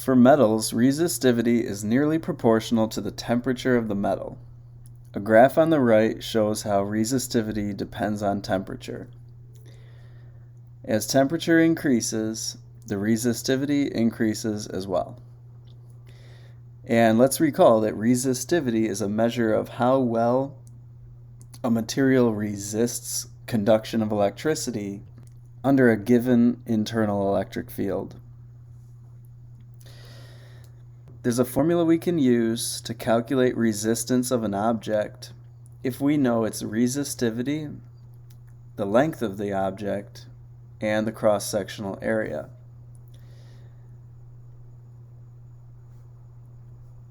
For metals, resistivity is nearly proportional to the temperature of the metal. A graph on the right shows how resistivity depends on temperature. As temperature increases, the resistivity increases as well. And let's recall that resistivity is a measure of how well a material resists conduction of electricity under a given internal electric field. There's a formula we can use to calculate resistance of an object if we know its resistivity, the length of the object, and the cross-sectional area.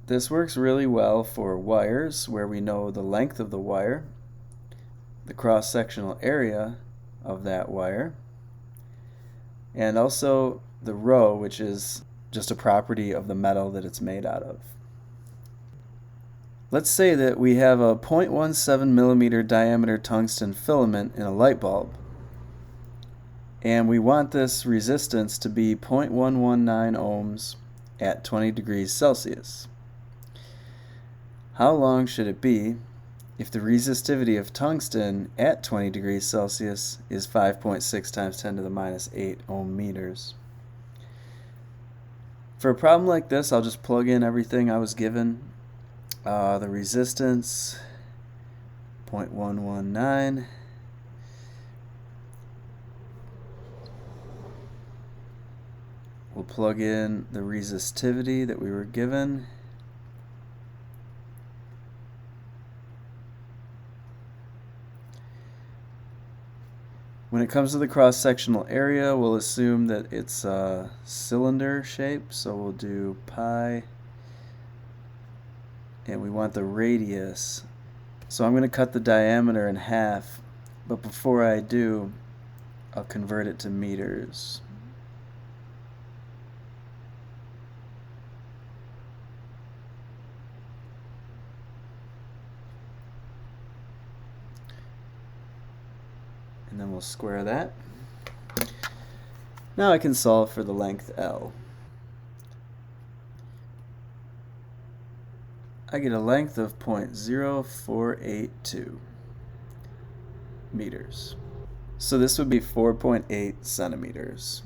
This works really well for wires where we know the length of the wire, the cross-sectional area of that wire, and also the rho, which is just a property of the metal that it's made out of. Let's say that we have a 0.17 millimeter diameter tungsten filament in a light bulb, and we want this resistance to be 0.119 ohms at 20 degrees Celsius. How long should it be if the resistivity of tungsten at 20 degrees Celsius is 5.6 times 10 to the minus 8 ohm meters? For a problem like this, I'll just plug in everything I was given. The resistance, 0.119. We'll plug in the resistivity that we were given. When it comes to the cross-sectional area, we'll assume that it's a cylinder shape, so we'll do pi, and we want the radius. So I'm going to cut the diameter in half, but before I do, I'll convert it to meters. And then we'll square that. Now I can solve for the length L. I get a length of 0.0482 meters. So this would be 4.8 centimeters.